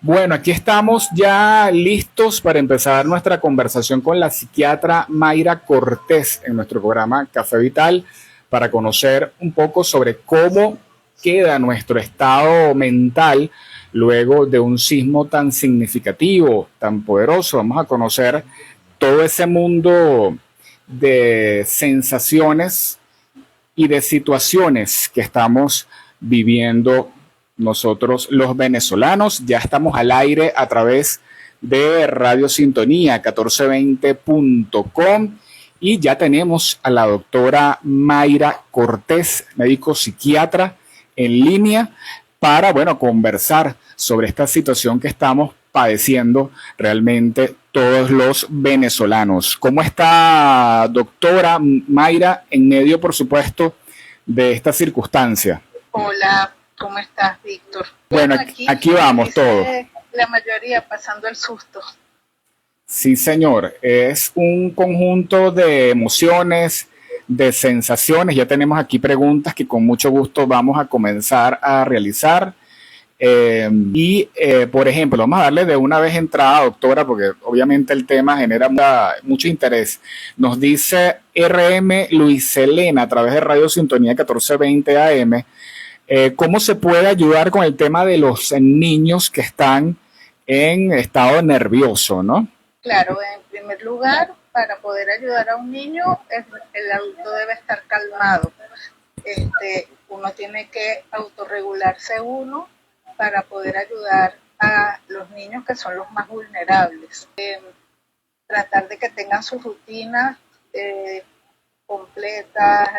Bueno, aquí estamos ya listos para empezar nuestra conversación con la psiquiatra Mayra Cortés en nuestro programa Café Vital para conocer un poco sobre cómo queda nuestro estado mental luego de un sismo tan significativo, tan poderoso. Vamos a conocer todo ese mundo de sensaciones y de situaciones que estamos viviendo nosotros los venezolanos. Ya estamos al aire a través de Radio Sintonía 1420.com y ya tenemos a la doctora Mayra Cortés, médico psiquiatra, en línea para, bueno, conversar sobre esta situación que estamos padeciendo realmente todos los venezolanos. ¿Cómo está, doctora Mayra, en medio, por supuesto, de esta circunstancia? Hola, ¿cómo estás, Víctor? Bueno, aquí vamos todos. La mayoría pasando el susto. Sí, señor. Es un conjunto de emociones, de sensaciones. Ya tenemos aquí preguntas que con mucho gusto vamos a comenzar a realizar. Por ejemplo, vamos a darle de una vez entrada, doctora, porque obviamente el tema genera mucho interés. Nos dice RM Luis Elena a través de Radio Sintonía 1420 AM, ¿cómo se puede ayudar con el tema de los niños que están en estado nervioso, ¿no? Claro, en primer lugar, para poder ayudar a un niño, el adulto debe estar calmado. Uno tiene que autorregularse uno para poder ayudar a los niños que son los más vulnerables. Tratar de que tengan sus rutinas completas,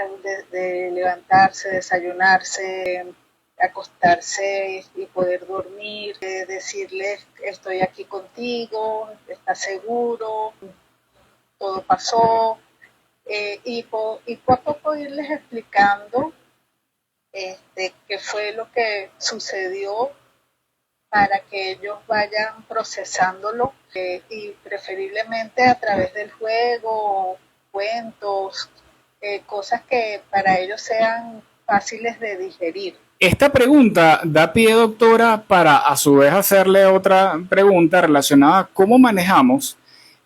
de levantarse, desayunarse, acostarse y poder dormir, decirles estoy aquí contigo, estás seguro, todo pasó, y poco a poco irles explicando qué fue lo que sucedió para que ellos vayan procesándolo y preferiblemente a través del juego, cuentos, cosas que para ellos sean fáciles de digerir. Esta pregunta da pie, doctora, para a su vez hacerle otra pregunta relacionada a cómo manejamos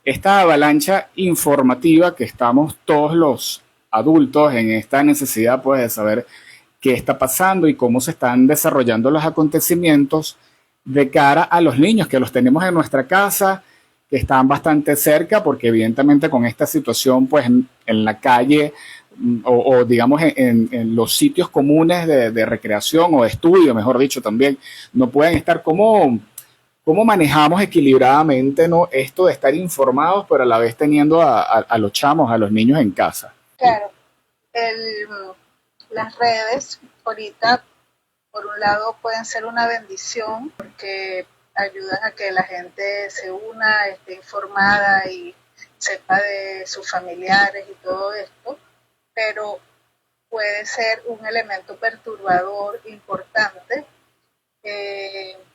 esta avalancha informativa que estamos todos los adultos en esta necesidad, pues, de saber qué está pasando y cómo se están desarrollando los acontecimientos de cara a los niños que los tenemos en nuestra casa, que están bastante cerca, porque evidentemente con esta situación, pues en la calle o digamos en los sitios comunes de recreación o de estudio, mejor dicho, también no pueden estar. ¿Cómo manejamos equilibradamente, ¿no?, esto de estar informados, pero a la vez teniendo a los chamos, a los niños en casa? Claro, las redes ahorita, por un lado, pueden ser una bendición porque ayudan a que la gente se una, esté informada y sepa de sus familiares y todo esto, pero puede ser un elemento perturbador importante.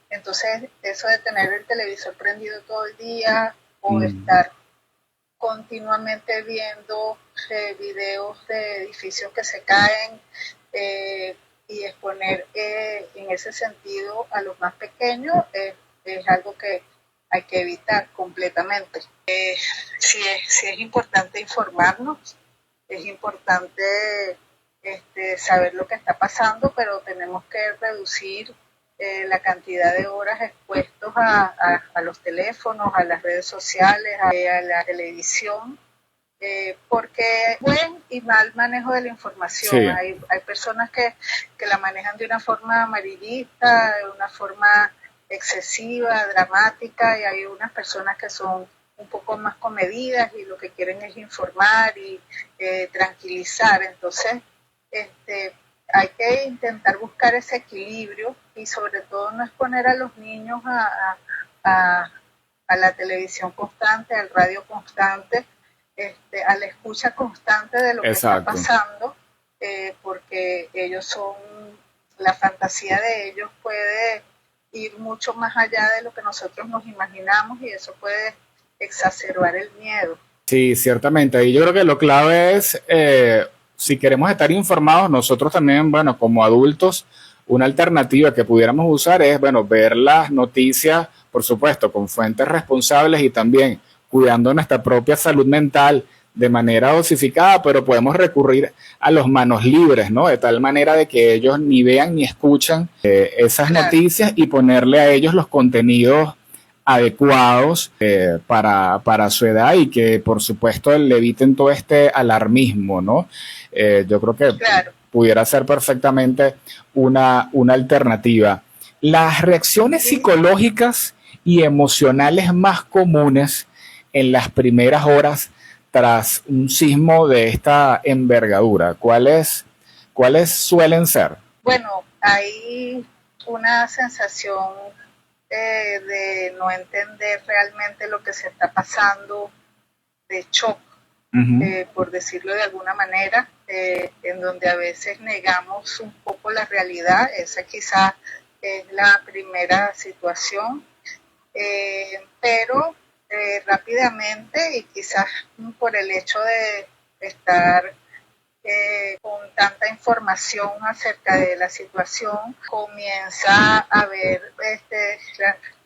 Entonces, eso de tener el televisor prendido todo el día o estar continuamente viendo videos de edificios que se caen y exponer en ese sentido a los más pequeños es algo que hay que evitar completamente. Sí es importante informarnos, es importante saber lo que está pasando, pero tenemos que reducir la cantidad de horas expuestos a los teléfonos, a las redes sociales, a la televisión, porque buen y mal manejo de la información. Sí. Hay personas que la manejan de una forma amarillista, de una forma excesiva, dramática, y hay unas personas que son un poco más comedidas y lo que quieren es informar y tranquilizar. Entonces, hay que intentar buscar ese equilibrio y sobre todo no exponer a los niños a la televisión constante, al radio constante, a la escucha constante de lo que está pasando, porque ellos son, la fantasía de ellos puede ir mucho más allá de lo que nosotros nos imaginamos y eso puede exacerbar el miedo. Sí, ciertamente. Y yo creo que lo clave es, si queremos estar informados, nosotros también, bueno, como adultos, una alternativa que pudiéramos usar es, bueno, ver las noticias, por supuesto, con fuentes responsables y también cuidando nuestra propia salud mental de manera dosificada, pero podemos recurrir a los manos libres, ¿no? De tal manera de que ellos ni vean ni escuchan esas noticias y ponerle a ellos los contenidos adecuados para su edad y que por supuesto le eviten todo este alarmismo, ¿no? Yo creo que pudiera ser perfectamente una alternativa. Las reacciones psicológicas y emocionales más comunes en las primeras horas tras un sismo de esta envergadura, ¿cuáles suelen ser? Bueno, hay una sensación de no entender realmente lo que se está pasando, de shock, por decirlo de alguna manera, en donde a veces negamos un poco la realidad. Esa quizás es la primera situación, pero rápidamente, y quizás por el hecho de estar con tanta información acerca de la situación, comienza a haber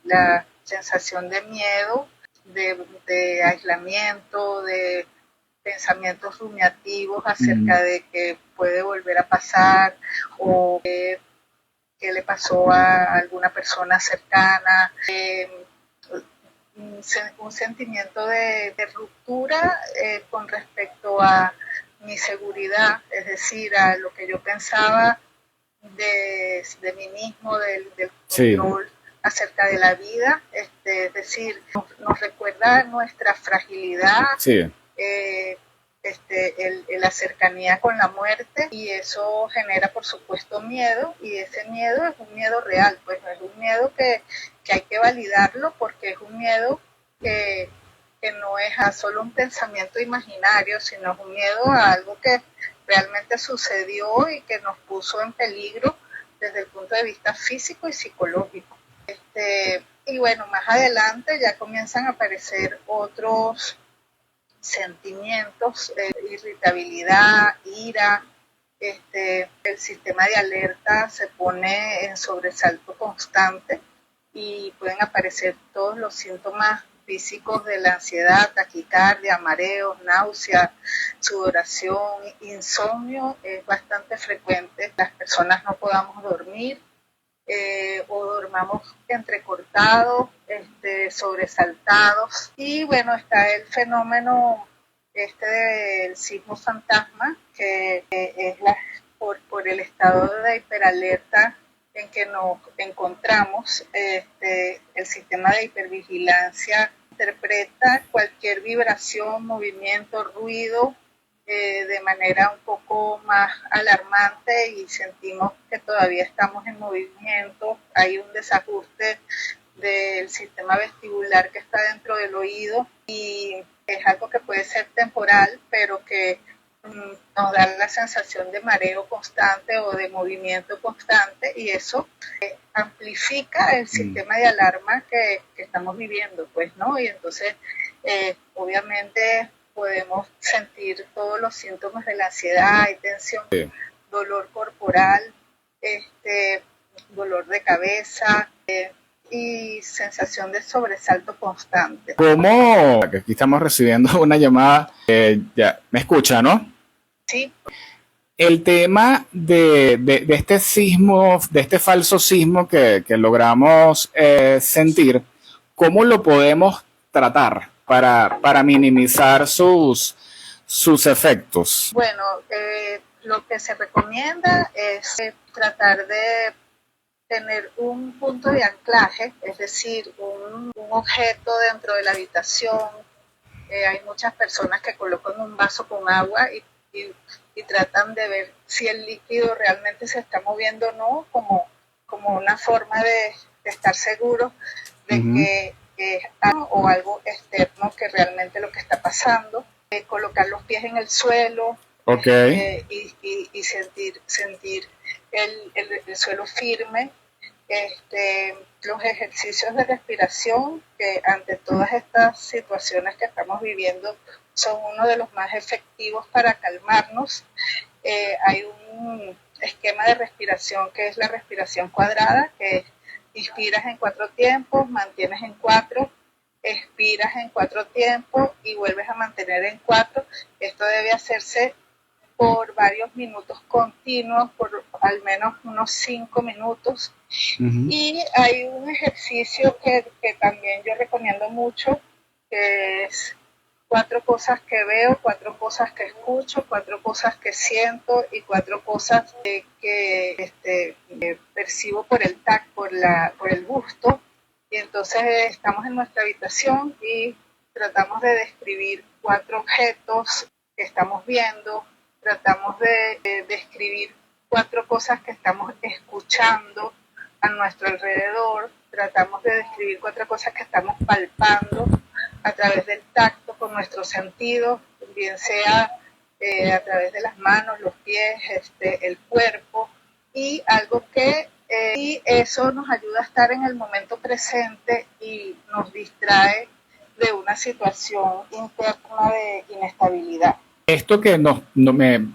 la sensación de miedo, de aislamiento, de pensamientos rumiativos acerca de que puede volver a pasar o qué le pasó a alguna persona cercana. Un sentimiento de ruptura con respecto a mi seguridad, es decir, a lo que yo pensaba de mí mismo, del control acerca de la vida, es decir, nos recuerda nuestra fragilidad, la cercanía con la muerte, y eso genera por supuesto miedo, y ese miedo es un miedo real, pues no es un miedo que hay que validarlo, porque es un miedo que no es solo un pensamiento imaginario, sino es un miedo a algo que realmente sucedió y que nos puso en peligro desde el punto de vista físico y psicológico. Y bueno, más adelante ya comienzan a aparecer otros sentimientos, irritabilidad, ira. El sistema de alerta se pone en sobresalto constante y pueden aparecer todos los síntomas físicos de la ansiedad, taquicardia, mareos, náusea, sudoración, insomnio. Es bastante frecuente. Las personas no podamos dormir o dormamos entrecortados, sobresaltados. Y bueno, está el fenómeno del sismo fantasma, que es por el estado de hiperalerta en que nos encontramos. El sistema de hipervigilancia interpreta cualquier vibración, movimiento, ruido de manera un poco más alarmante, y sentimos que todavía estamos en movimiento. Hay un desajuste del sistema vestibular que está dentro del oído, y es algo que puede ser temporal, pero que nos da la sensación de mareo constante o de movimiento constante, y eso amplifica el sistema de alarma que estamos viviendo, pues, ¿no? Y entonces, obviamente, podemos sentir todos los síntomas de la ansiedad y tensión, dolor corporal, dolor de cabeza, y sensación de sobresalto constante. ¿Cómo? Aquí estamos recibiendo una llamada. Ya, ¿me escucha, no? Sí. El tema de este sismo, de este falso sismo que logramos sentir, ¿cómo lo podemos tratar para minimizar sus efectos? Bueno, lo que se recomienda es tratar de tener un punto de anclaje, es decir, un objeto dentro de la habitación. Hay muchas personas que colocan un vaso con agua y tratan de ver si el líquido realmente se está moviendo o no, como una forma de estar seguros de que es algo o algo externo que realmente lo que está pasando. Colocar los pies en el suelo, y sentir el suelo firme. Los ejercicios de respiración, que ante todas estas situaciones que estamos viviendo son uno de los más efectivos para calmarnos. Hay esquema de respiración que es la respiración cuadrada, que es inspiras en 4 tiempos, mantienes en 4, expiras en 4 tiempos y vuelves a mantener en 4. Esto debe hacerse por varios minutos continuos, por al menos unos 5 minutos. Y hay un ejercicio que también yo recomiendo mucho, que es 4 cosas que veo, 4 cosas que escucho, 4 cosas que siento y 4 cosas que percibo por el tacto, por el gusto. Y entonces estamos en nuestra habitación y tratamos de describir 4 objetos que estamos viendo, tratamos de describir 4 cosas que estamos escuchando a nuestro alrededor, tratamos de describir 4 cosas que estamos palpando a través del tacto con nuestros sentidos, bien sea a través de las manos, los pies, el cuerpo, y algo que y eso nos ayuda a estar en el momento presente y nos distrae de una situación interna de inestabilidad. Esto que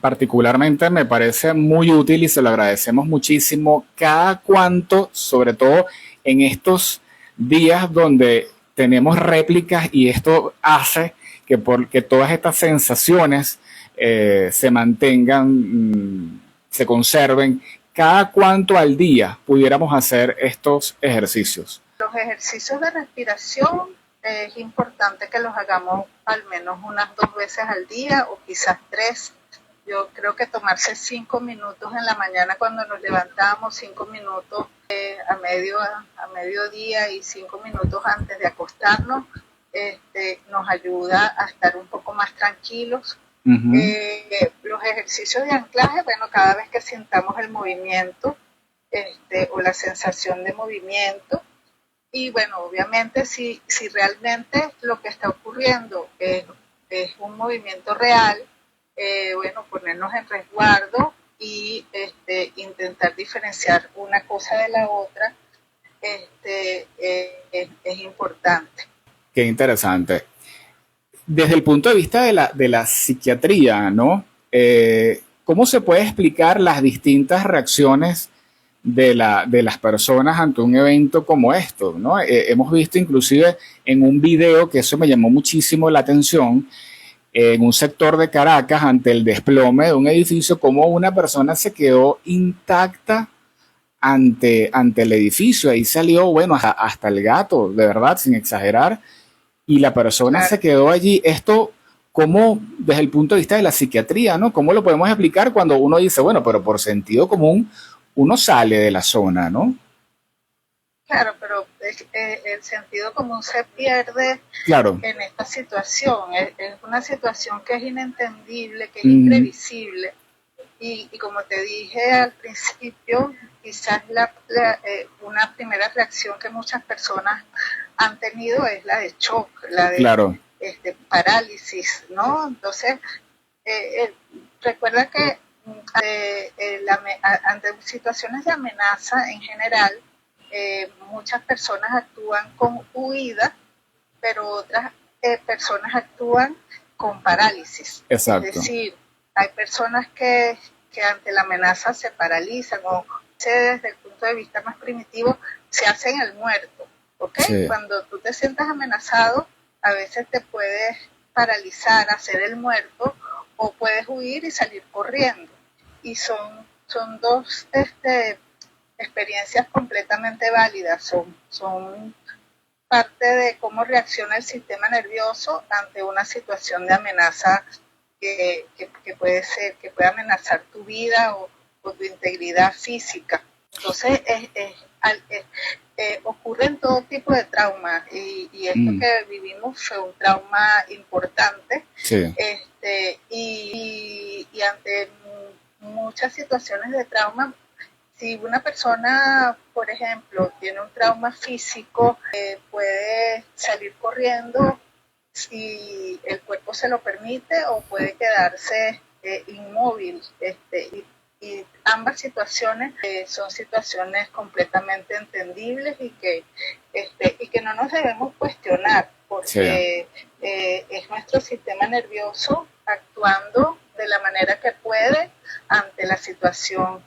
particularmente me parece muy útil y se lo agradecemos muchísimo. Cada cuanto, sobre todo en estos días donde tenemos réplicas y esto hace que porque todas estas sensaciones se mantengan, se conserven, cada cuánto al día pudiéramos hacer estos ejercicios. Los ejercicios de respiración es importante que los hagamos al menos unas 2 veces al día o quizás 3. Yo creo que tomarse 5 minutos en la mañana cuando nos levantamos, 5 minutos a mediodía y 5 minutos antes de acostarnos, nos ayuda a estar un poco más tranquilos. Los ejercicios de anclaje, bueno, cada vez que sintamos el movimiento o la sensación de movimiento, y bueno, obviamente si realmente lo que está ocurriendo es un movimiento real, bueno, ponernos en resguardo y intentar diferenciar una cosa de la otra es importante. Qué interesante. Desde el punto de vista de la psiquiatría, ¿no? ¿Cómo se puede explicar las distintas reacciones de las personas ante un evento como esto, ¿no? Hemos visto inclusive en un video que eso me llamó muchísimo la atención, en un sector de Caracas ante el desplome de un edificio, como una persona se quedó intacta ante el edificio. Ahí salió, bueno, hasta el gato, de verdad, sin exagerar, y la persona se quedó allí. Esto, ¿cómo, desde el punto de vista de la psiquiatría, ¿no? ¿Cómo lo podemos explicar cuando uno dice, bueno, pero por sentido común uno sale de la zona, ¿no? Claro, pero el sentido común se pierde en esta situación. Es una situación que es inentendible, que es imprevisible. Y como te dije al principio, quizás una primera reacción que muchas personas han tenido es la de shock, la de parálisis, ¿no? Entonces, recuerda que ante situaciones de amenaza en general, muchas personas actúan con huida, pero otras personas actúan con parálisis. Exacto. Es decir, hay personas que ante la amenaza se paralizan o desde el punto de vista más primitivo se hacen el muerto. ¿Okay? Sí. Cuando tú te sientas amenazado, a veces te puedes paralizar, hacer el muerto, o puedes huir y salir corriendo. Y son 2 experiencias completamente válidas, son parte de cómo reacciona el sistema nervioso ante una situación de amenaza que puede ser, que puede amenazar tu vida o tu integridad física. Entonces ocurren todo tipo de traumas y esto que vivimos fue un trauma importante. Sí. Y ante muchas situaciones de trauma, si una persona, por ejemplo, tiene un trauma físico, puede salir corriendo si el cuerpo se lo permite, o puede quedarse inmóvil. Y ambas situaciones son situaciones completamente entendibles y que no nos debemos cuestionar, porque es nuestro sistema nervioso actuando de la manera que puede ante la situación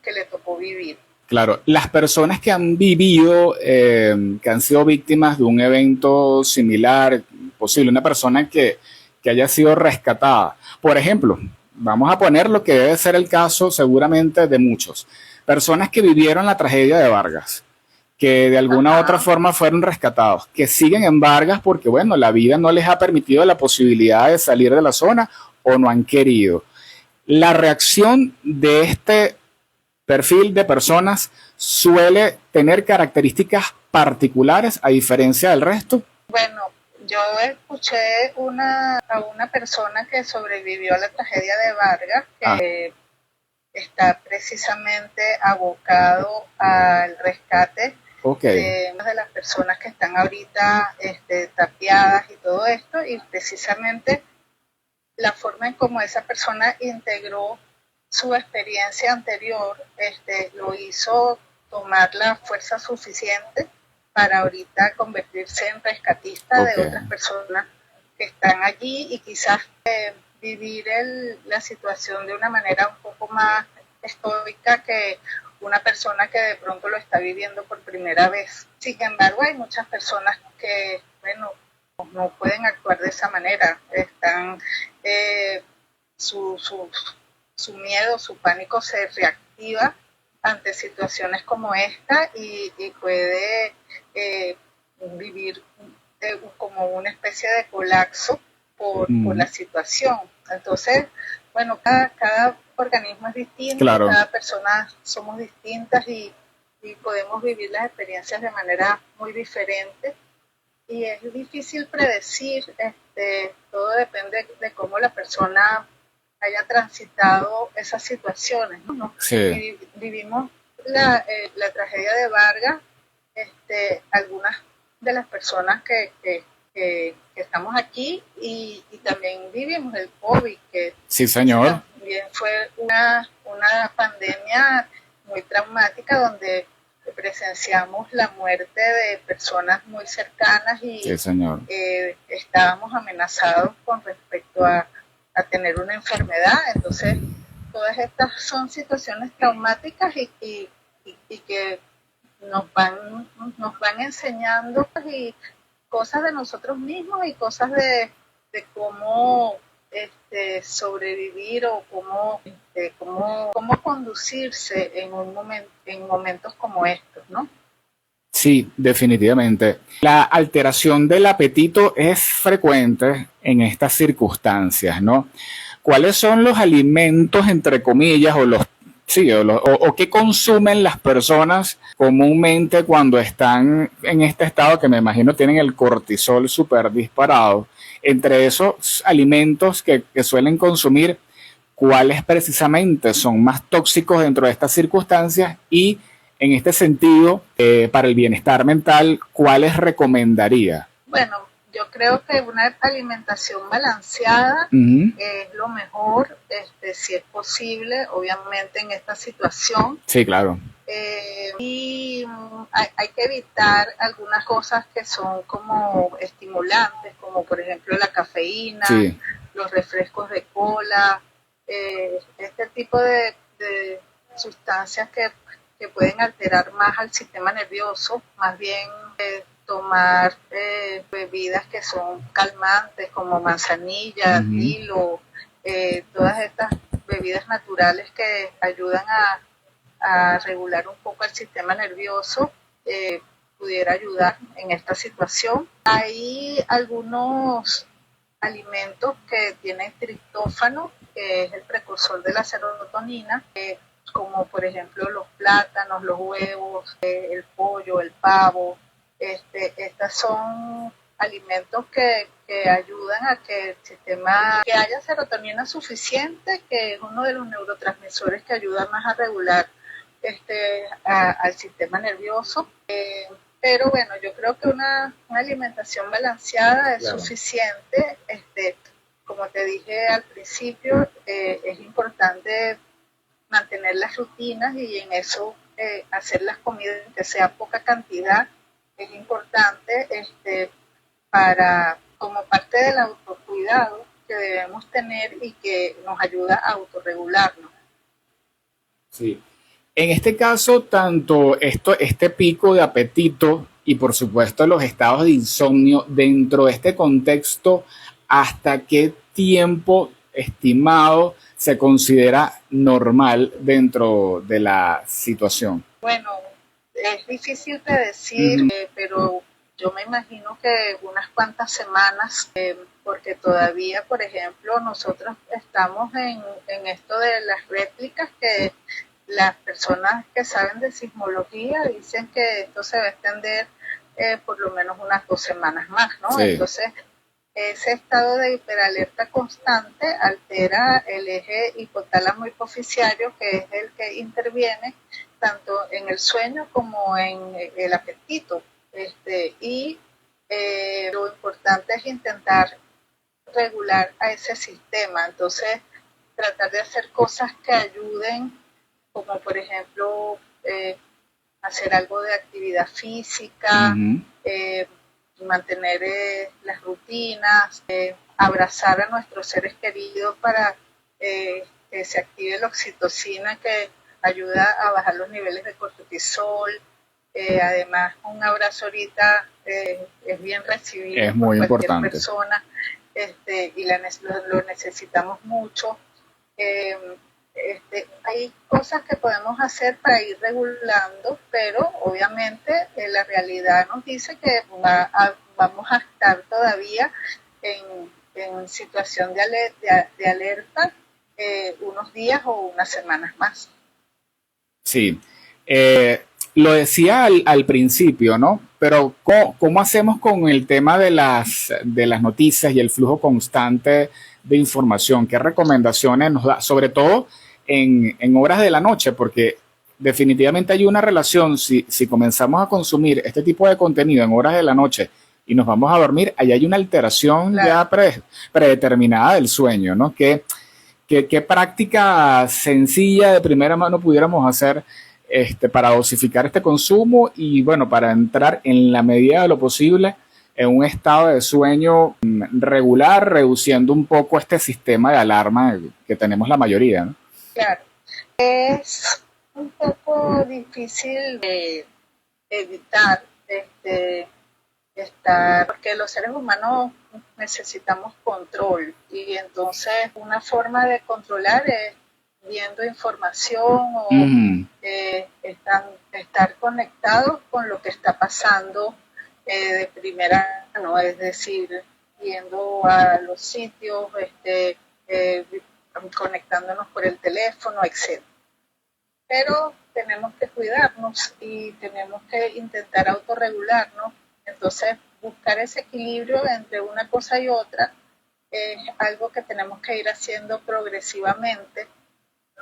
que le tocó vivir. Claro, las personas que han vivido, que han sido víctimas de un evento similar, posible, una persona que haya sido rescatada. Por ejemplo, vamos a poner lo que debe ser el caso seguramente de muchos. Personas que vivieron la tragedia de Vargas, que de alguna u otra Ajá. forma fueron rescatados, que siguen en Vargas porque, bueno, la vida no les ha permitido la posibilidad de salir de la zona o no han querido. La reacción de este perfil de personas suele tener características particulares a diferencia del resto. Bueno, yo escuché a una persona que sobrevivió a la tragedia de Vargas, Ah, que está precisamente abocado al rescate ok, de una de las personas que están ahorita tapiadas y todo esto, y precisamente la forma en cómo esa persona integró su experiencia anterior, lo hizo tomar la fuerza suficiente para ahorita convertirse en rescatista ok. de otras personas que están allí y quizás vivir la situación de una manera un poco más estoica que una persona que de pronto lo está viviendo por primera vez. Sin embargo, hay muchas personas que, bueno, no pueden actuar de esa manera. Están, eh, su, su, su miedo, su pánico se reactiva ante situaciones como esta y puede vivir como una especie de colapso por Mm, la situación. Entonces, bueno, cada organismo es distinto, claro, cada persona somos distintas y podemos vivir las experiencias de manera muy diferente y es difícil predecir, todo depende de cómo la persona haya transitado esas situaciones, ¿no? sí, Vivimos la tragedia de Vargas, algunas de las personas que estamos aquí y también vivimos el COVID, que sí, señor. también fue una pandemia muy traumática donde presenciamos la muerte de personas muy cercanas Sí, y señor. estábamos amenazados con respecto a tener una enfermedad. Entonces, todas estas son situaciones traumáticas y que nos van enseñando y cosas de nosotros mismos y cosas de cómo sobrevivir o cómo conducirse en momentos como estos, ¿no? Sí, definitivamente. La alteración del apetito es frecuente en estas circunstancias, ¿no? ¿Cuáles son los alimentos, entre comillas, o los sí, o qué consumen las personas comúnmente cuando están en este estado que me imagino tienen el cortisol súper disparado? Entre esos alimentos que suelen consumir, ¿cuáles precisamente son más tóxicos dentro de estas circunstancias? Y en este sentido, para el bienestar mental, ¿cuáles recomendaría? Bueno, yo creo que una alimentación balanceada Uh-huh. es lo mejor, si es posible, obviamente en esta situación. Sí, claro. Hay que evitar algunas cosas que son como estimulantes, como por ejemplo la cafeína, Sí. los refrescos de cola, este tipo de sustancias que pueden alterar más al sistema nervioso, más bien tomar bebidas que son calmantes como manzanilla, Uh-huh. tilo, todas estas bebidas naturales que ayudan a regular un poco el sistema nervioso, pudiera ayudar en esta situación. Hay algunos alimentos que tienen triptófano, que es el precursor de la serotonina, como por ejemplo los plátanos, los huevos, el pollo, el pavo. Estas son alimentos que ayudan a que el sistema, que haya serotonina suficiente, que es uno de los neurotransmisores que ayuda más a regular al sistema nervioso. Pero bueno, yo creo que una alimentación balanceada es claro, suficiente. Como te dije al principio, es importante mantener las rutinas y en eso hacer las comidas que sea poca cantidad es importante para como parte del autocuidado que debemos tener y que nos ayuda a autorregularnos. Sí. En este caso, tanto este pico de apetito y por supuesto los estados de insomnio dentro de este contexto, ¿hasta qué tiempo estimado se considera normal dentro de la situación? Bueno, es difícil de decir, Ujú. pero yo me imagino que unas cuantas semanas, porque todavía, por ejemplo, nosotros estamos en esto de las réplicas que las personas que saben de sismología dicen que esto se va a extender por lo menos unas 2 semanas más, ¿no? Sí. Entonces, ese estado de hiperalerta constante altera el eje hipotálamo hipoficiario, que es el que interviene tanto en el sueño como en el apetito. Y lo importante es intentar regular a ese sistema. Entonces, tratar de hacer cosas que ayuden, como por ejemplo hacer algo de actividad física, Ujú. eh, mantener las rutinas, abrazar a nuestros seres queridos para que se active la oxitocina que ayuda a bajar los niveles de cortisol. Además, un abrazo ahorita es bien recibido Es por muy cualquier importante. persona, y lo necesitamos mucho. Eh, hay cosas que podemos hacer para ir regulando, pero obviamente la realidad nos dice que vamos a estar todavía en situación de alerta unos días o unas semanas más. Sí, eh, lo decía al principio, ¿no? Pero ¿cómo hacemos con el tema de las noticias y el flujo constante de información? ¿Qué recomendaciones nos da? Sobre todo en horas de la noche, porque definitivamente hay una relación, si comenzamos a consumir este tipo de contenido en horas de la noche y nos vamos a dormir, ahí hay una alteración Claro. ya predeterminada del sueño, ¿no? ¿Qué práctica sencilla de primera mano pudiéramos hacer para dosificar este consumo y, bueno, para entrar en la medida de lo posible en un estado de sueño regular, reduciendo un poco este sistema de alarma que tenemos la mayoría, ¿no? Claro, es un poco difícil de evitar estar, porque los seres humanos necesitamos control y entonces una forma de controlar es viendo información o Mm, estar conectados con lo que está pasando de primera mano, es decir, yendo a los sitios, eh, conectándonos por el teléfono, etcétera. Pero tenemos que cuidarnos y tenemos que intentar autorregularnos. Entonces, buscar ese equilibrio entre una cosa y otra es algo que tenemos que ir haciendo progresivamente.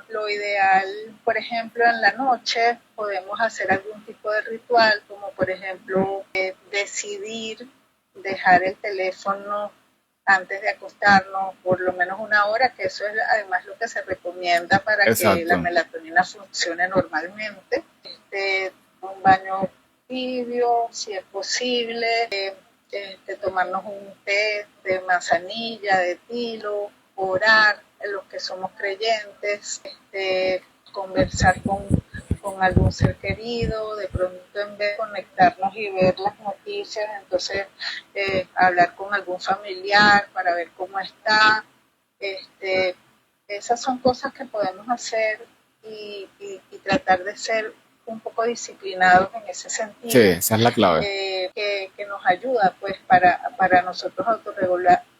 Lo ideal, por ejemplo, en la noche podemos hacer algún tipo de ritual, como por ejemplo decidir dejar el teléfono antes de acostarnos por lo menos una hora, que eso es además lo que se recomienda para que la exacto. melatonina funcione normalmente. Un baño tibio, si es posible, tomarnos un té de manzanilla, de tilo, orar, los que somos creyentes, conversar con algún ser querido, de pronto en vez de conectarnos y ver las noticias, entonces hablar con algún familiar para ver cómo está. Este, Esas son cosas que podemos hacer y tratar de ser un poco disciplinados en ese Sí, sentido, esa es la clave. que nos ayuda pues para nosotros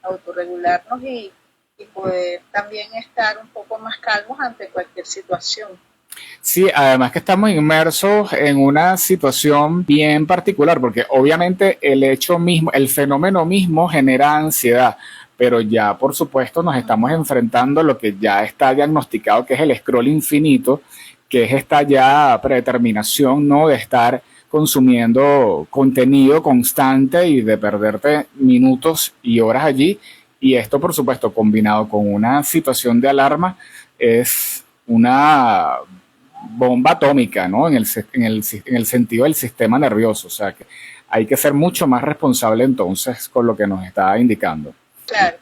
autorregularnos y poder también estar un poco más calmos ante cualquier situación. Sí, además que estamos inmersos en una situación bien particular, porque obviamente el hecho mismo, el fenómeno mismo genera ansiedad, pero ya por supuesto nos estamos enfrentando a lo que ya está diagnosticado, que es el scroll infinito, que es esta ya predeterminación, ¿no? De estar consumiendo contenido constante y de perderte minutos y horas allí. Y esto, por supuesto, combinado con una situación de alarma, es una bomba atómica, ¿no? En el sentido del sistema nervioso. O sea, que hay que ser mucho más responsable entonces con lo que nos está indicando. Claro.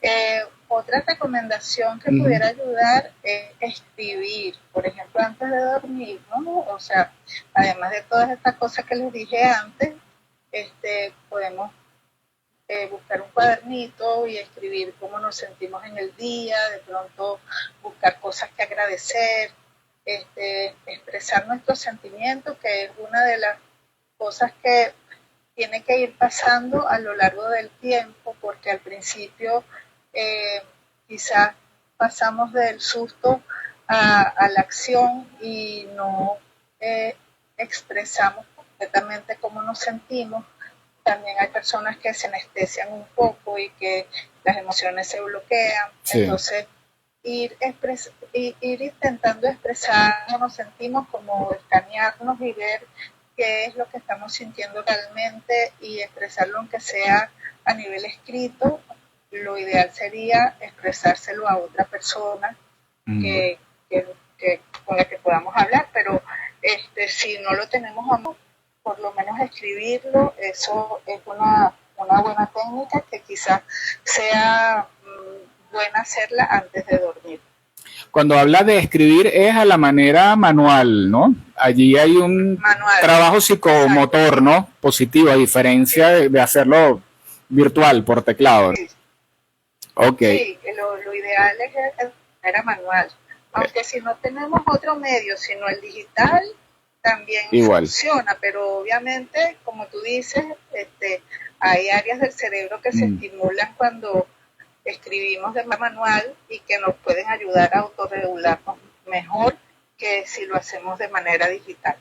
Eh, Otra recomendación que pudiera ayudar es escribir, por ejemplo, antes de dormir, ¿no? O sea, además de todas estas cosas que les dije antes, podemos buscar un cuadernito y escribir cómo nos sentimos en el día, de pronto buscar cosas que agradecer, expresar nuestros sentimientos, que es una de las cosas que tiene que ir pasando a lo largo del tiempo, porque al principio quizás pasamos del susto a la acción y no expresamos completamente cómo nos sentimos. También hay personas que se anestesian un poco y que las emociones se bloquean. Sí. Entonces, ir intentando expresar cómo nos sentimos, como escanearnos y ver qué es lo que estamos sintiendo realmente y expresarlo aunque sea a nivel escrito. Lo ideal sería expresárselo a otra persona que con la que podamos hablar, pero si no lo tenemos a mano, por lo menos escribirlo. Eso es una buena técnica que quizás sea buena hacerla antes de dormir. Cuando habla de escribir es a la manera manual, ¿no? Allí hay un trabajo psicomotor, exacto, ¿no? Positivo, a diferencia de hacerlo virtual, por teclado. Sí. Okay. Sí, lo ideal es de manera manual. Aunque si no tenemos otro medio, sino el digital, también igual funciona, pero obviamente, como tú dices, hay áreas del cerebro que se estimulan cuando escribimos de manera manual y que nos pueden ayudar a autorregularnos mejor que si lo hacemos de manera digital.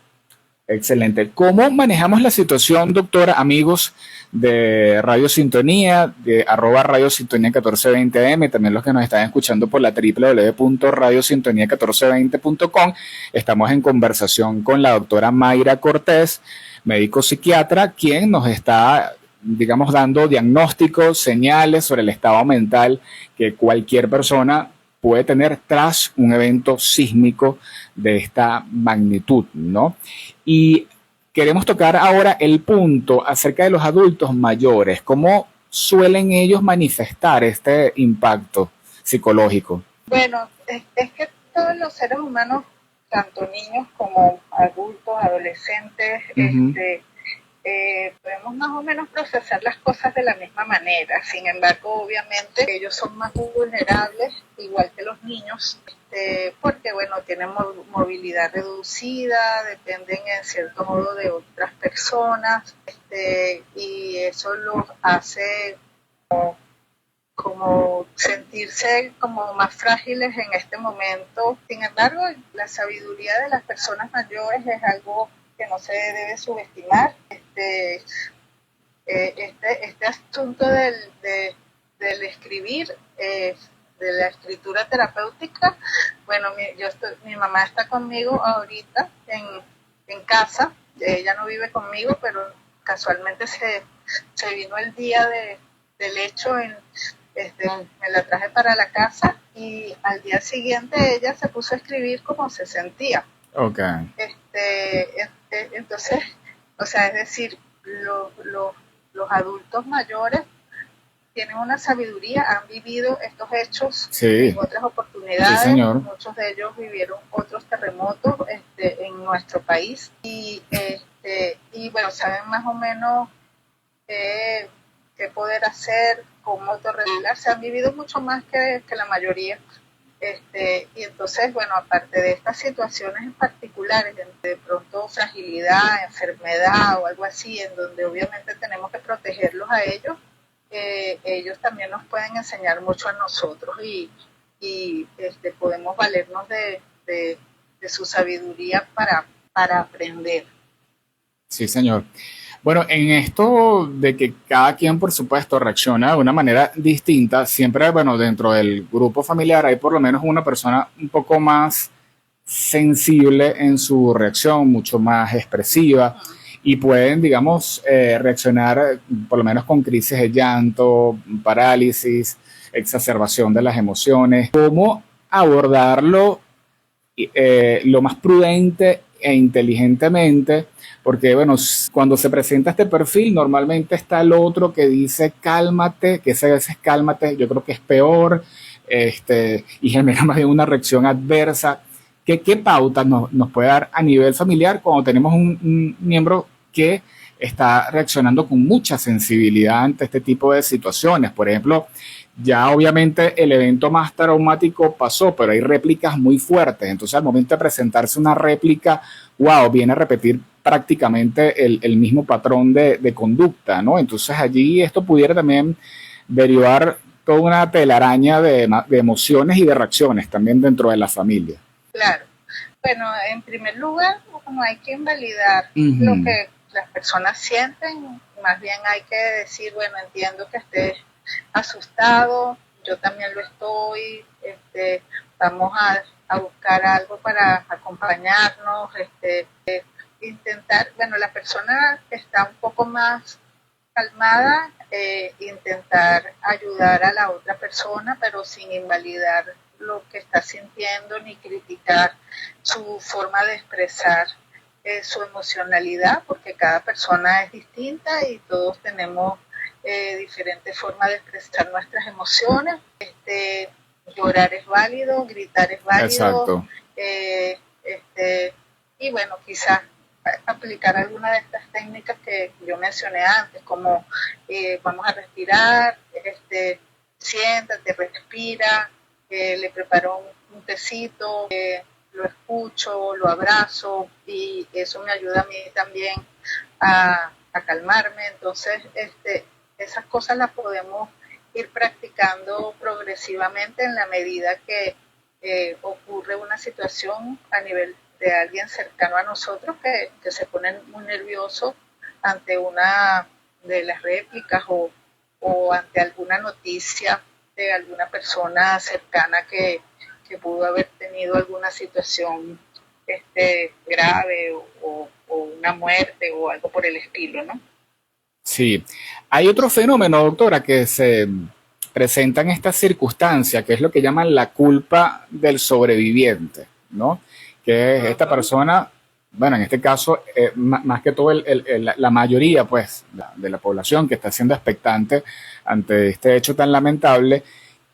Excelente. ¿Cómo manejamos la situación, doctora, amigos de Radio Sintonía, de @Radio Sintonía 1420 AM, también los que nos están escuchando por la www.radiosintonía1420.com? Estamos en conversación con la doctora Mayra Cortés, médico psiquiatra, quien nos está, digamos, dando diagnósticos, señales sobre el estado mental que cualquier persona puede tener tras un evento sísmico de esta magnitud, ¿no? Y queremos tocar ahora el punto acerca de los adultos mayores. ¿Cómo suelen ellos manifestar este impacto psicológico? Bueno, es que todos los seres humanos, tanto niños como adultos, adolescentes, podemos más o menos procesar las cosas de la misma manera. Sin embargo, obviamente, ellos son más vulnerables, igual que los niños, porque, bueno, tienen movilidad reducida, dependen en cierto modo de otras personas, y eso los hace como sentirse como más frágiles en este momento. Sin embargo, la sabiduría de las personas mayores es algo que no se debe subestimar. Este asunto del escribir, de la escritura terapéutica, bueno, mi mamá está conmigo ahorita en casa. Ella no vive conmigo, pero casualmente se vino el día del hecho, me la traje para la casa y al día siguiente ella se puso a escribir cómo se sentía. Okay. Entonces, o sea, es decir, los adultos mayores tienen una sabiduría, han vivido estos hechos en otras oportunidades. Sí, señor. Muchos de ellos vivieron otros terremotos en nuestro país y bueno, saben más o menos qué poder hacer, cómo autorregularse. Han vivido mucho más que la mayoría. Y entonces, bueno, aparte de estas situaciones en particulares, de pronto fragilidad, enfermedad o algo así, en donde obviamente tenemos que protegerlos a ellos, ellos también nos pueden enseñar mucho a nosotros y podemos valernos de su sabiduría para aprender. Sí, señor. Bueno, en esto de que cada quien, por supuesto, reacciona de una manera distinta, siempre, bueno, dentro del grupo familiar hay por lo menos una persona un poco más sensible en su reacción, mucho más expresiva, y pueden, digamos, reaccionar por lo menos con crisis de llanto, parálisis, exacerbación de las emociones. ¿Cómo abordarlo lo más prudente e inteligentemente, porque bueno, cuando se presenta este perfil, normalmente está el otro que dice cálmate, que ese veces cálmate, yo creo que es peor, y genera más bien una reacción adversa. ¿Qué pautas nos puede dar a nivel familiar cuando tenemos un miembro que está reaccionando con mucha sensibilidad ante este tipo de situaciones? Por ejemplo, ya obviamente el evento más traumático pasó, pero hay réplicas muy fuertes. Entonces, al momento de presentarse una réplica, wow, viene a repetir prácticamente el mismo patrón de conducta, ¿no? Entonces, allí esto pudiera también derivar toda una telaraña de emociones y de reacciones también dentro de la familia. Claro. Bueno, en primer lugar, no hay que invalidar lo que las personas sienten, más bien hay que decir, bueno, entiendo que estés asustado, yo también lo estoy, vamos a buscar algo para acompañarnos, intentar, bueno, la persona que está un poco más calmada, intentar ayudar a la otra persona, pero sin invalidar lo que está sintiendo ni criticar su forma de expresar su emocionalidad, porque cada persona es distinta y todos tenemos diferentes formas de expresar nuestras emociones. Llorar es válido, gritar es válido. Exacto. Y bueno, quizás aplicar alguna de estas técnicas que yo mencioné antes, como vamos a respirar, siéntate, respira, le preparo un tecito, lo escucho, lo abrazo y eso me ayuda a mí también a calmarme. Entonces, esas cosas las podemos ir practicando progresivamente en la medida que ocurre una situación a nivel de alguien cercano a nosotros que se pone muy nervioso ante una de las réplicas o ante alguna noticia de alguna persona cercana que pudo haber tenido alguna situación grave o una muerte o algo por el estilo, ¿no? Sí. Hay otro fenómeno, doctora, que se presenta en esta circunstancia, que es lo que llaman la culpa del sobreviviente, ¿no? Que es esta persona, bueno, en este caso, más que todo la mayoría, pues, de la población que está siendo expectante ante este hecho tan lamentable,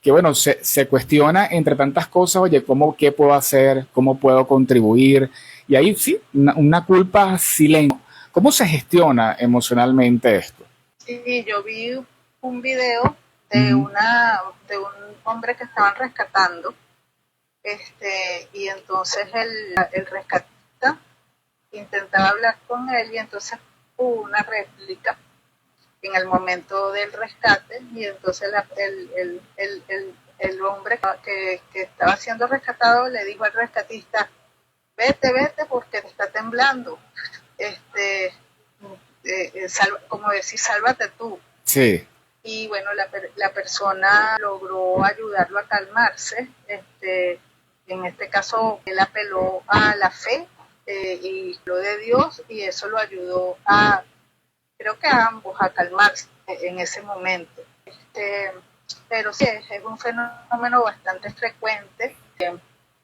que bueno, se cuestiona entre tantas cosas, oye, ¿qué puedo hacer? ¿Cómo puedo contribuir? Y ahí sí, una culpa silente. ¿Cómo se gestiona emocionalmente esto? Sí, yo vi un video de de un hombre que estaban rescatando, y entonces el rescatista intentaba hablar con él y entonces hubo una réplica en el momento del rescate y entonces el hombre que estaba siendo rescatado le dijo al rescatista, vete porque te está temblando, como decir, sálvate tú. Sí. Y bueno, la persona logró ayudarlo a calmarse, en este caso él apeló a la fe y lo de Dios y eso lo ayudó creo que a ambos a calmarse en ese momento. Pero sí, es un fenómeno bastante frecuente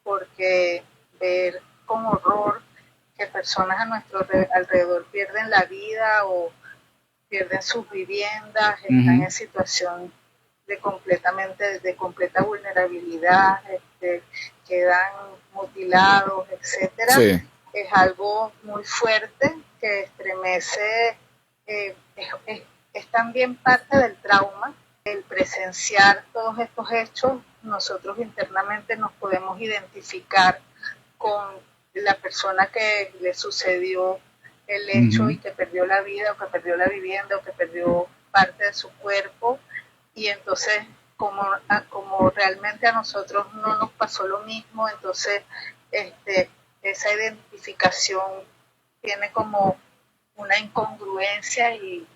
porque ver con horror que personas a nuestro alrededor pierden la vida o pierden sus viviendas, están en situación de completa vulnerabilidad, quedan mutilados, etcétera. Sí. Es algo muy fuerte que estremece, es también parte del trauma. El presenciar todos estos hechos, nosotros internamente nos podemos identificar con la persona que le sucedió el hecho y que perdió la vida o que perdió la vivienda o que perdió parte de su cuerpo y entonces como realmente a nosotros no nos pasó lo mismo, entonces esa identificación tiene como una incongruencia y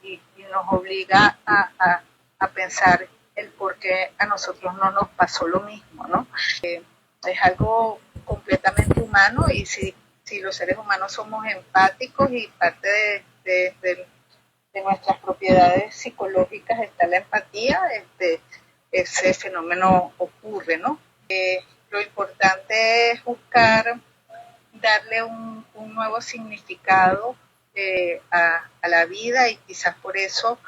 nos obliga a pensar el por qué a nosotros no nos pasó lo mismo, ¿no? Es algo completamente humano y si los seres humanos somos empáticos y parte de nuestras propiedades psicológicas está la empatía, ese fenómeno ocurre, ¿no? Lo importante es buscar darle un nuevo significado a la vida, y quizás por eso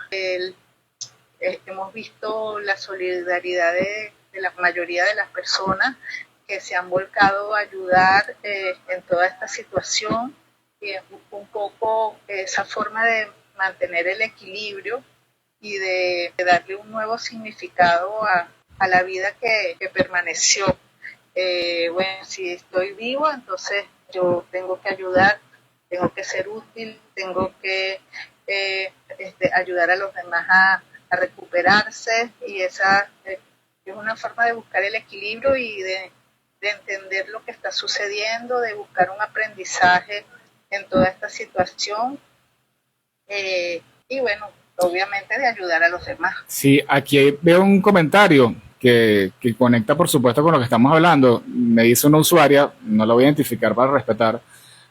hemos visto la solidaridad de la mayoría de las personas que se han volcado a ayudar en toda esta situación, y es un poco esa forma de mantener el equilibrio y de darle un nuevo significado a la vida que permaneció. Bueno, si estoy vivo, entonces yo tengo que ayudar, tengo que ser útil, tengo que ayudar a los demás a recuperarse, y esa es una forma de buscar el equilibrio y de entender lo que está sucediendo, de buscar un aprendizaje en toda esta situación, y bueno, obviamente de ayudar a los demás. Sí, aquí veo un comentario que conecta, por supuesto, con lo que estamos hablando. Me dice una usuaria, no la voy a identificar para respetar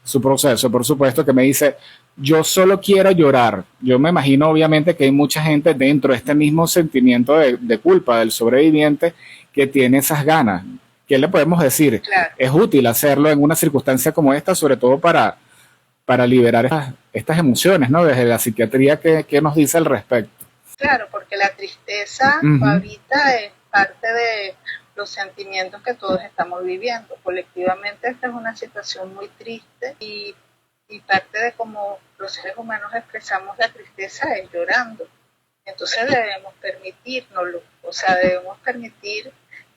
su proceso, por supuesto, que me dice, yo solo quiero llorar. Yo me imagino, obviamente, que hay mucha gente dentro de este mismo sentimiento de culpa del sobreviviente que tiene esas ganas. ¿Qué le podemos decir? Claro. Es útil hacerlo en una circunstancia como esta, sobre todo para liberar estas emociones, ¿no? Desde la psiquiatría, ¿qué nos dice al respecto? Claro, porque la tristeza ahorita es parte de los sentimientos que todos estamos viviendo. Colectivamente esta es una situación muy triste, y parte de cómo los seres humanos expresamos la tristeza es llorando. Entonces debemos permitirnoslo, o sea, debemos permitir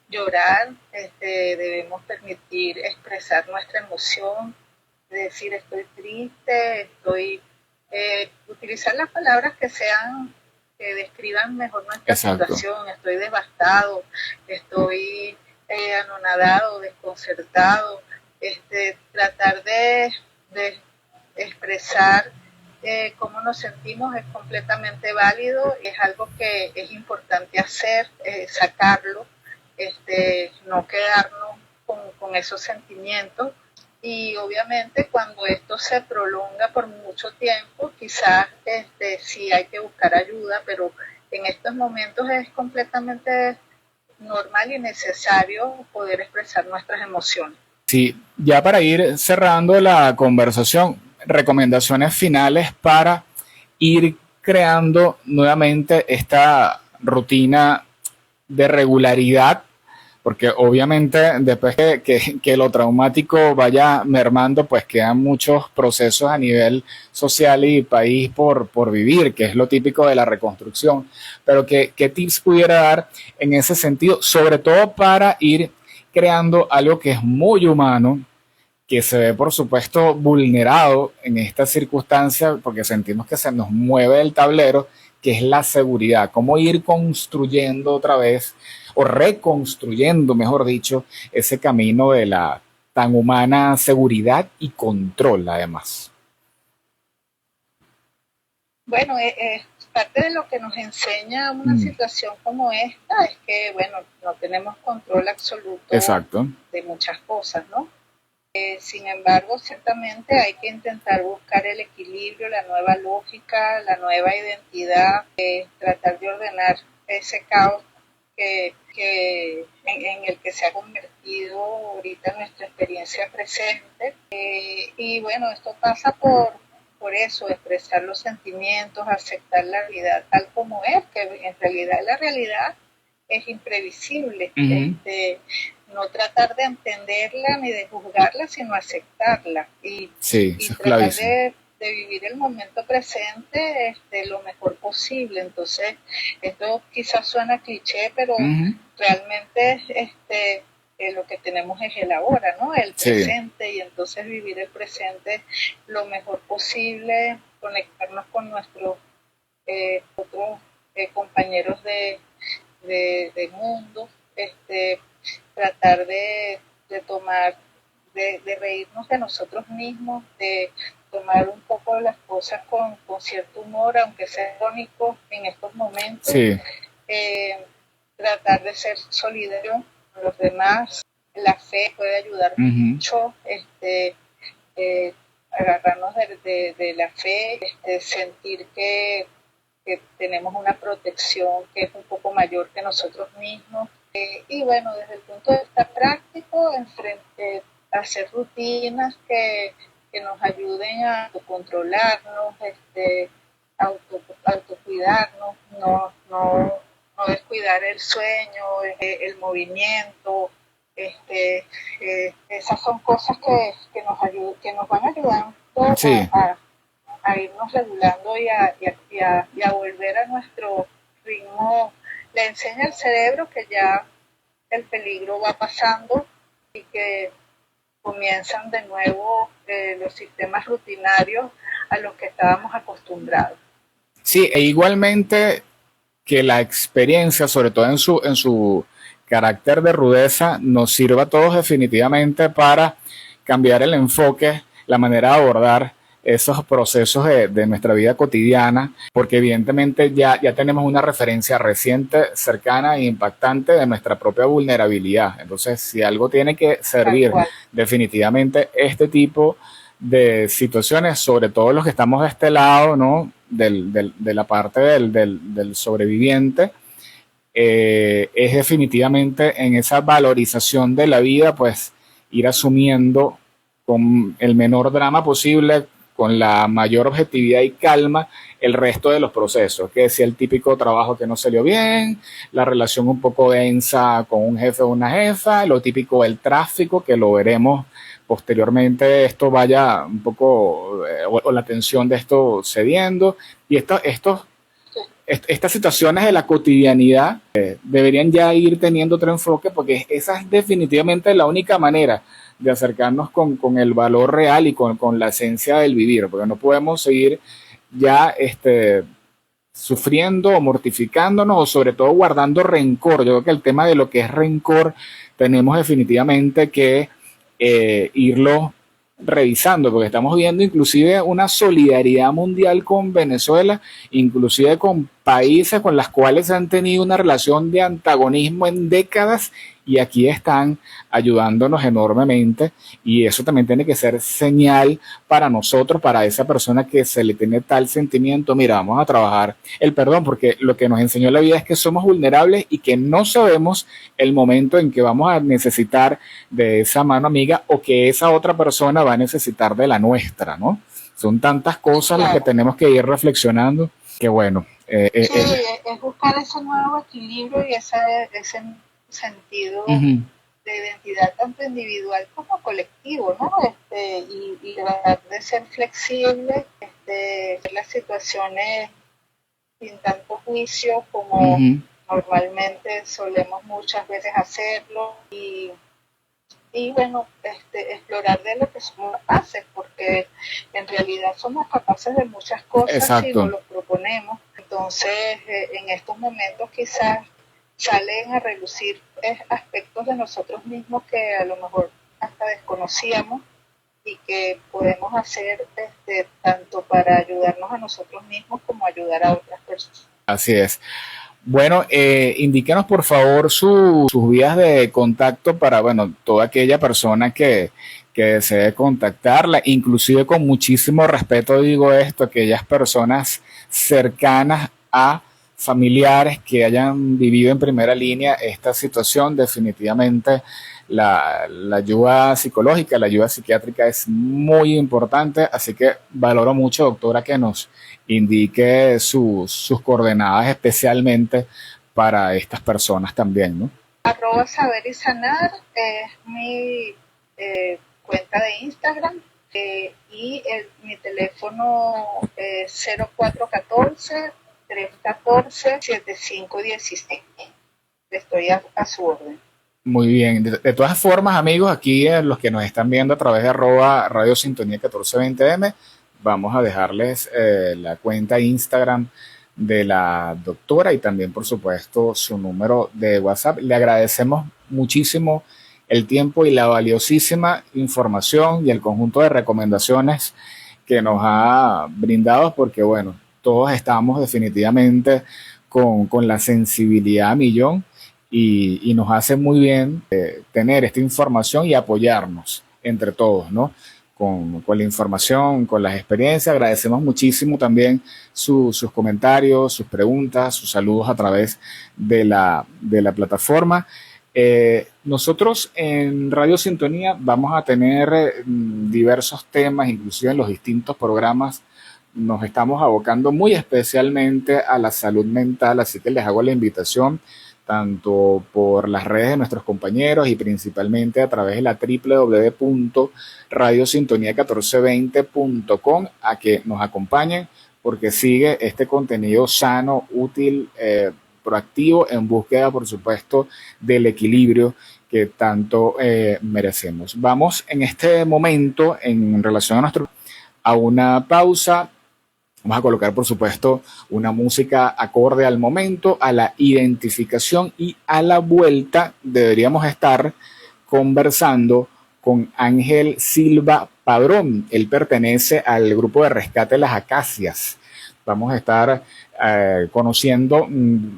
llorar, debemos permitir expresar nuestra emoción, decir estoy triste, utilizar las palabras que describan mejor nuestra situación. Estoy devastado, estoy anonadado, desconcertado, tratar de expresar cómo nos sentimos es completamente válido, es algo que es importante hacer, sacarlo, no quedarnos con esos sentimientos. Y obviamente cuando esto se prolonga por mucho tiempo, quizás sí hay que buscar ayuda, pero en estos momentos es completamente normal y necesario poder expresar nuestras emociones. Sí, ya para ir cerrando la conversación, recomendaciones finales para ir creando nuevamente esta rutina de regularidad, porque obviamente después que lo traumático vaya mermando, pues quedan muchos procesos a nivel social y país por vivir, que es lo típico de la reconstrucción. Pero ¿qué tips pudiera dar en ese sentido? Sobre todo para ir creando algo que es muy humano, que se ve, por supuesto, vulnerado en esta circunstancia, porque sentimos que se nos mueve el tablero, que es la seguridad. Cómo ir construyendo otra vez, o reconstruyendo, mejor dicho, ese camino de la tan humana seguridad y control, además. Bueno, parte de lo que nos enseña una situación como esta es que, bueno, no tenemos control absoluto de muchas cosas, ¿no? Sin embargo, ciertamente hay que intentar buscar el equilibrio, la nueva lógica, la nueva identidad, tratar de ordenar ese caos en el que se ha convertido ahorita nuestra experiencia presente. Y bueno, esto pasa por eso, expresar los sentimientos, aceptar la realidad tal como es, que en realidad la realidad es imprevisible. No tratar de entenderla ni de juzgarla, sino aceptarla y tratar de vivir el momento presente lo mejor posible. Entonces, esto quizás suena cliché, pero realmente lo que tenemos es el ahora, ¿no? El presente, y entonces vivir el presente lo mejor posible, conectarnos con nuestros otros compañeros de mundo, tratar de tomar, de reírnos de nosotros mismos, de tomar un poco las cosas con cierto humor, aunque sea irónico en estos momentos, tratar de ser solidario con los demás. La fe puede ayudar mucho, agarrarnos de la fe, sentir que tenemos una protección que es un poco mayor que nosotros mismos. Y bueno, desde el punto de vista práctico, hacer rutinas que nos ayuden a controlarnos, autocuidarnos, no descuidar el sueño, el movimiento. Esas son cosas que nos van ayudando Sí. a irnos regulando y a volver a nuestro ritmo. Le enseña al cerebro que ya el peligro va pasando y que comienzan de nuevo los sistemas rutinarios a los que estábamos acostumbrados. Sí, e igualmente que la experiencia, sobre todo en su carácter de rudeza, nos sirva a todos definitivamente para cambiar el enfoque, la manera de abordar esos procesos de nuestra vida cotidiana, porque evidentemente ya tenemos una referencia reciente, cercana e impactante de nuestra propia vulnerabilidad. Entonces, si algo tiene que servir definitivamente este tipo de situaciones, sobre todo los que estamos de este lado, ¿no? De la parte del sobreviviente, es definitivamente en esa valorización de la vida, pues ir asumiendo con el menor drama posible, con la mayor objetividad y calma, el resto de los procesos, que si el típico trabajo que no salió bien, la relación un poco densa con un jefe o una jefa, lo típico del tráfico, que lo veremos posteriormente, esto vaya un poco, o la tensión de esto cediendo, y estas situaciones de la cotidianidad deberían ya ir teniendo otro enfoque, porque esa es definitivamente la única manera de acercarnos con el valor real y con la esencia del vivir, porque no podemos seguir ya sufriendo o mortificándonos o sobre todo guardando rencor. Yo creo que el tema de lo que es rencor tenemos definitivamente que irlo revisando, porque estamos viendo inclusive una solidaridad mundial con Venezuela, inclusive con países con las cuales han tenido una relación de antagonismo en décadas y aquí están ayudándonos enormemente, y eso también tiene que ser señal para nosotros, para esa persona que se le tiene tal sentimiento. Mira, vamos a trabajar el perdón, porque lo que nos enseñó la vida es que somos vulnerables y que no sabemos el momento en que vamos a necesitar de esa mano amiga o que esa otra persona va a necesitar de la nuestra, ¿no? Son tantas cosas las que tenemos que ir reflexionando, que bueno. Sí, es buscar ese nuevo equilibrio y ese sentido de identidad tanto individual como colectivo, ¿no? Y tratar de ser flexible, ver las situaciones sin tanto juicio como normalmente solemos muchas veces hacerlo, y bueno, explorar de lo que somos capaces, porque en realidad somos capaces de muchas cosas. Exacto. Si nos lo proponemos. Entonces, en estos momentos quizás salen a relucir aspectos de nosotros mismos que a lo mejor hasta desconocíamos y que podemos hacer tanto para ayudarnos a nosotros mismos como ayudar a otras personas. Así es. Bueno, indíquenos por favor sus vías de contacto para, bueno, toda aquella persona que desee contactarla, inclusive con muchísimo respeto digo esto, aquellas personas cercanas a familiares que hayan vivido en primera línea esta situación. Definitivamente la ayuda psicológica, la ayuda psiquiátrica es muy importante, así que valoro mucho, doctora, que nos indique sus coordenadas especialmente para estas personas también, ¿no? @saber y sanar es mi cuenta de Instagram, y mi teléfono es 0414-314-7516. Estoy a su orden. Muy bien. De todas formas, amigos, aquí los que nos están viendo a través de @Radio Sintonía 1420M, vamos a dejarles la cuenta Instagram de la doctora y también, por supuesto, su número de WhatsApp. Le agradecemos muchísimo el tiempo y la valiosísima información y el conjunto de recomendaciones que nos ha brindado, porque, bueno, todos estamos definitivamente con la sensibilidad a millón y nos hace muy bien tener esta información y apoyarnos entre todos, ¿no? Con la información, con las experiencias. Agradecemos muchísimo también sus comentarios, sus preguntas, sus saludos a través de la plataforma. Nosotros en Radio Sintonía vamos a tener diversos temas, inclusive en los distintos programas nos estamos abocando muy especialmente a la salud mental, así que les hago la invitación tanto por las redes de nuestros compañeros y principalmente a través de la www.radiosintonía1420.com a que nos acompañen porque sigue este contenido sano, útil, proactivo en búsqueda, por supuesto, del equilibrio que tanto merecemos. Vamos en este momento, en relación a una pausa. Vamos a colocar, por supuesto, una música acorde al momento, a la identificación y a la vuelta deberíamos estar conversando con Ángel Silva Padrón. Él pertenece al grupo de rescate Las Acacias. Vamos a estar conociendo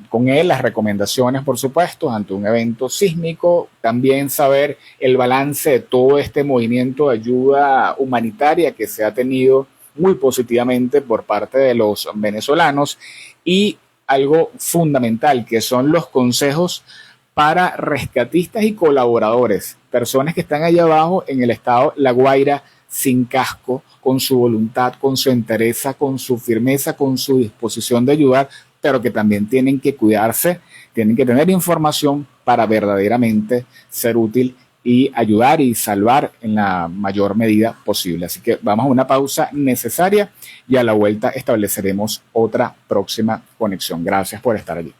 con él las recomendaciones, por supuesto, ante un evento sísmico. También saber el balance de todo este movimiento de ayuda humanitaria que se ha tenido muy positivamente por parte de los venezolanos y algo fundamental que son los consejos para rescatistas y colaboradores, personas que están allá abajo en el estado La Guaira sin casco, con su voluntad, con su entereza, con su firmeza, con su disposición de ayudar, pero que también tienen que cuidarse, tienen que tener información para verdaderamente ser útil y ayudar y salvar en la mayor medida posible. Así que vamos a una pausa necesaria y a la vuelta estableceremos otra próxima conexión. Gracias por estar allí.